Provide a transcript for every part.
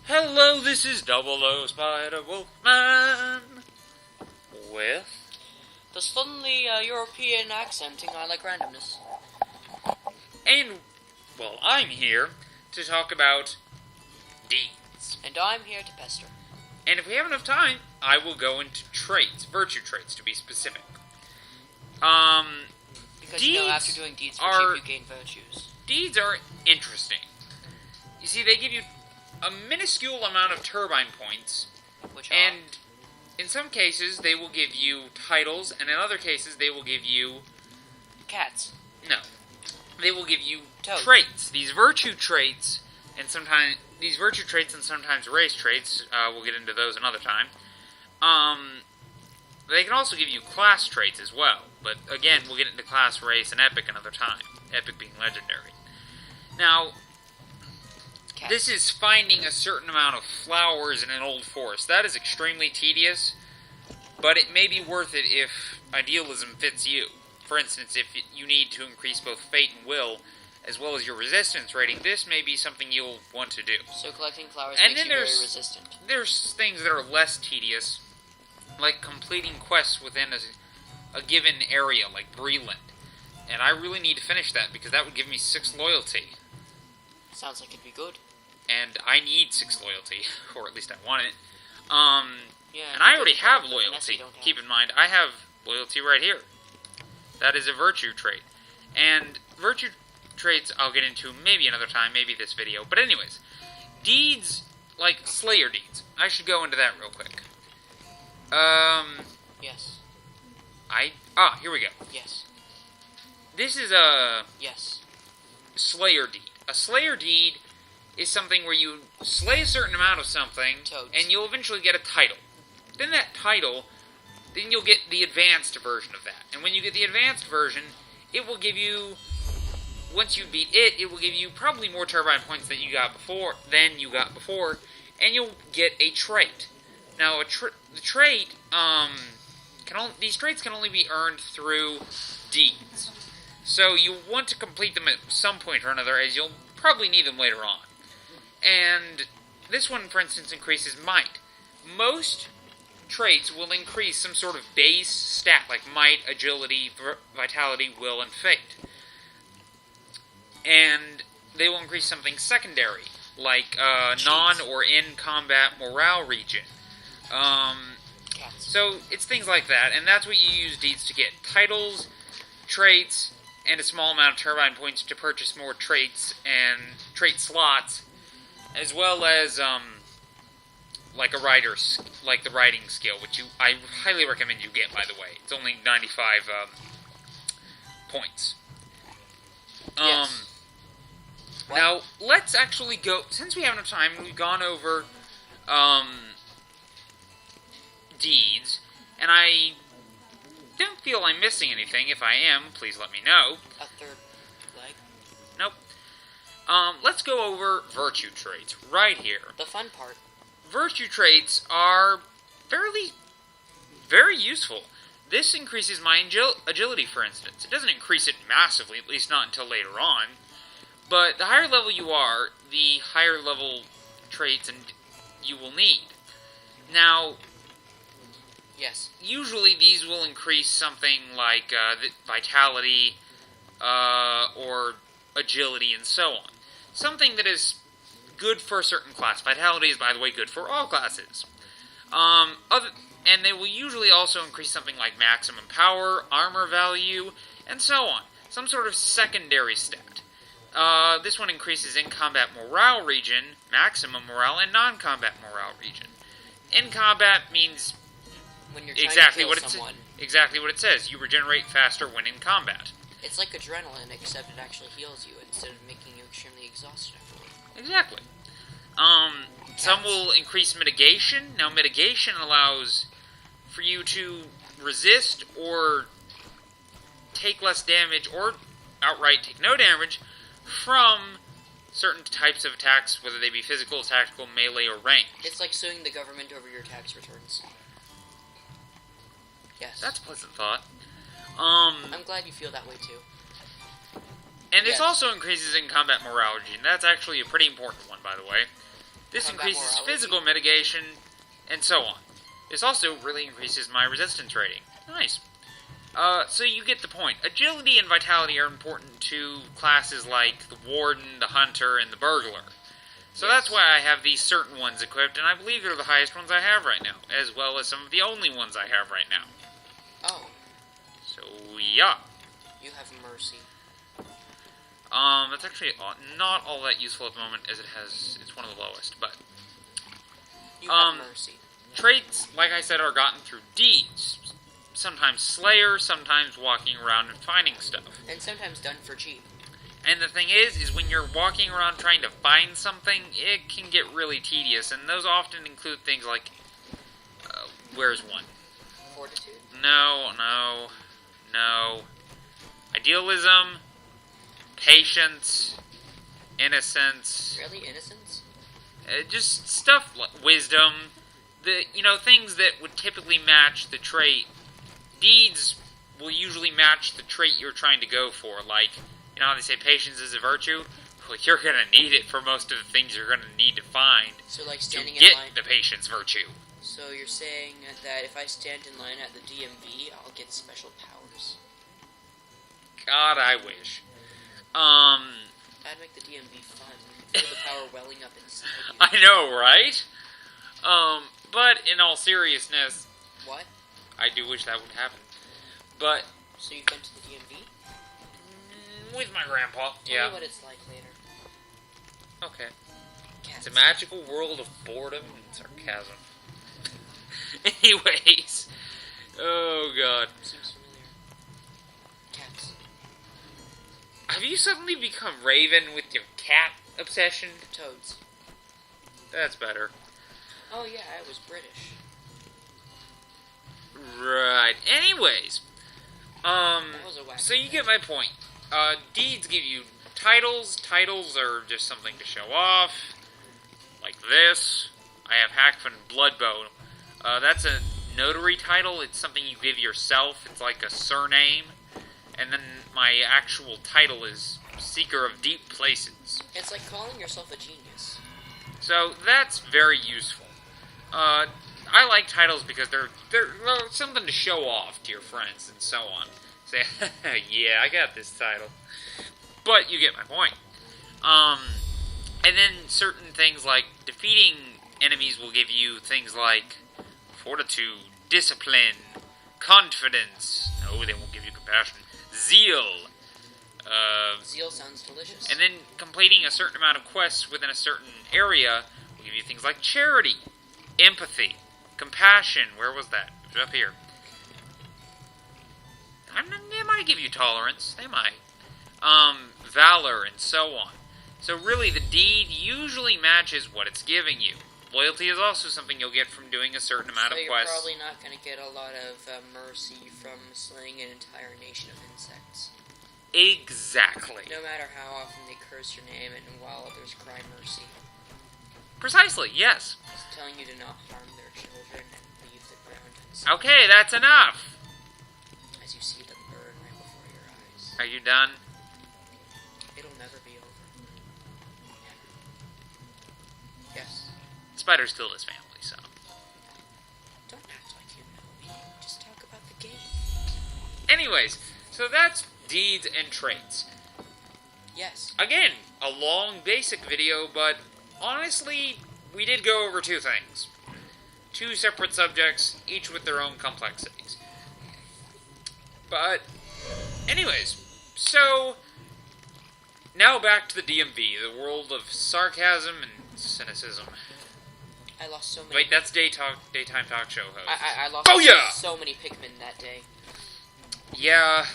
Hello, this is Double O Spider Wolfman with the suddenly European accenting I like randomness. And, well, I'm here to talk about deeds. And I'm here to pester. And if we have enough time, I will go into traits, virtue traits to be specific. Because deeds after doing deeds for cheap, you gain virtues. Deeds are interesting. You see, they give you a minuscule amount of turbine points, and in some cases they will give you titles, and in other cases they will give you cats. No, they will give you Toads. Traits. These virtue traits, and sometimes race traits. We'll get into those another time. They can also give you class traits as well, but again, we'll get into class, race, and epic another time. Epic being legendary. Now, this is finding a certain amount of flowers in an old forest. That is extremely tedious, but it may be worth it if idealism fits you. For instance, if you need to increase both fate and will, as well as your resistance rating, this may be something you'll want to do. So collecting flowers and makes you very resistant. There's things that are less tedious, like completing quests within a given area, like Breland. And I really need to finish that, because that would give me 6 loyalty. Sounds like it'd be good. And I need 6 loyalty, or at least I want it. Yeah, and I already have loyalty. Keep in mind, I have loyalty right here. That is a virtue trait. And virtue traits I'll get into maybe another time, maybe this video. But anyways, deeds, like Slayer deeds. I should go into that real quick. Yes. Here we go. Yes. This is a Yes. Slayer deed. A Slayer deed is something where you slay a certain amount of something, and you'll eventually get a title. Then that title, then you'll get the advanced version of that. And when you get the advanced version, it will give you, once you beat it, it will give you probably more turbine points than you got before, and you'll get a trait. Now, the trait, these traits can only be earned through deeds. So you want to complete them at some point or another, as you'll probably need them later on. And this one, for instance, increases might. Most traits will increase some sort of base stat, like might, agility, vitality, will, and fate. And they will increase something secondary, like non- or in-combat morale regen. So it's things like that, and that's what you use deeds to get. Titles, traits, and a small amount of turbine points to purchase more traits and trait slots, as well as like the writing skill, which I highly recommend you get. By the way, it's only 95 points. Yes. Now let's actually go. Since we have enough time, we've gone over deeds, and I don't feel I'm missing anything. If I am, please let me know. A third leg? Nope. Let's go over virtue traits right here. The fun part. Virtue traits are very useful. This increases my agility, for instance. It doesn't increase it massively, at least not until later on. But the higher level you are, the higher level traits you will need. Now, yes, usually these will increase something like vitality or agility and so on. Something that is good for a certain class. Vitality is, by the way, good for all classes. And they will usually also increase something like maximum power, armor value, and so on. Some sort of secondary stat. This one increases in-combat morale regen, maximum morale, and non-combat morale regen. In-combat means when you're trying to kill someone. Exactly what it says. You regenerate faster when in combat. It's like adrenaline, except it actually heals you instead of making you extremely exhausted afterward. Exactly. Some will increase mitigation. Now, mitigation allows for you to resist or take less damage, or outright take no damage, from certain types of attacks, whether they be physical, tactical, melee, or ranged. It's like suing the government over your tax returns. Yes. That's a pleasant thought. I'm glad you feel that way too. And this also increases in combat morale regen. That's actually a pretty important one, by the way. This Combat increases morality. physical mitigation, and so on. This also really increases my resistance rating. Nice. So you get the point. Agility and vitality are important to classes like the Warden, the Hunter, and the Burglar. So Yes. that's why I have these certain ones equipped, and I believe they're the highest ones I have right now, as well as some of the only ones I have right now. Oh, So, yeah. you have mercy. That's actually not all that useful at the moment, as it's one of the lowest, but... You have mercy. Traits, like I said, are gotten through deeds. Sometimes Slayer, sometimes walking around and finding stuff. And sometimes done for cheap. And the thing is when you're walking around trying to find something, it can get really tedious, and those often include things like, where's one? Fortitude? No. Idealism, patience, innocence. Really? Innocence? Just stuff like wisdom. Things that would typically match the trait. Deeds will usually match the trait you're trying to go for, like, you know how they say patience is a virtue? Well, you're going to need it for most of the things you're going to need to find So, like to standing in get line. the patience virtue. So you're saying that if I stand in line at the DMV, I'll get special powers? God, I wish. That'd make the DMV fun. Feel the power welling up inside you. I know, right? But in all seriousness, What? I do wish that would happen. But So you've been to the DMV? with my grandpa, Tell yeah. me what it's like later. Okay. Cats. It's a magical world of boredom and sarcasm. Anyways. Oh, God. Seems familiar. Cats. Have you suddenly become Raven with your cat obsession? Toads. That's better. Oh yeah, I was British. Right. Anyways. That was a wacky So you thing. get my point. Deeds give you titles. Titles are just something to show off. Like this. I have Hackman Bloodbow. That's a notary title. It's something you give yourself. It's like a surname. And then my actual title is Seeker of Deep Places. It's like calling yourself a genius. So that's very useful. I like titles because they're something to show off to your friends and so on. Say, yeah, I got this title. But you get my point. And then certain things like defeating enemies will give you things like fortitude, discipline, confidence. No, they won't give you compassion. Zeal. Zeal sounds delicious. And then completing a certain amount of quests within a certain area will give you things like charity, empathy, compassion. Where was that? It was up here. They might give you tolerance. They might. Valor, and so on. So really, the deed usually matches what it's giving you. Loyalty is also something you'll get from doing a certain amount so of you're quests. probably not going to get a lot of mercy from slaying an entire nation of insects. Exactly. No matter how often they curse your name and while others cry mercy. Precisely, yes. It's telling you to not harm their children and leave the ground unseen. Okay, that's enough. As you see them burn right before your eyes. Are you done? It'll never be over. Never. Yes. Spider still his family, so. Don't act like you know me. Just talk about the game. Anyways, so that's deeds and traits. Yes. Again, a long basic video, but honestly, we did go over two things. Two separate subjects, each with their own complexities. But, anyways, so, now back to the DMV, the world of sarcasm and cynicism. I lost so many. Wait, that's daytime talk show host. I lost Booyah! so many Pikmin that day. Yeah,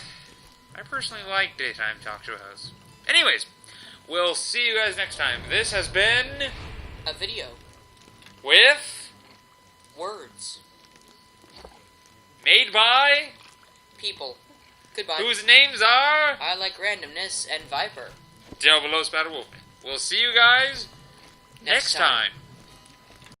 I personally like daytime talk show hosts. Anyways, we'll see you guys next time. This has been A video. with Words. made by People. Goodbye. whose names are I like randomness and Viper. Double O Spatter Wolfman. We'll see you guys next time.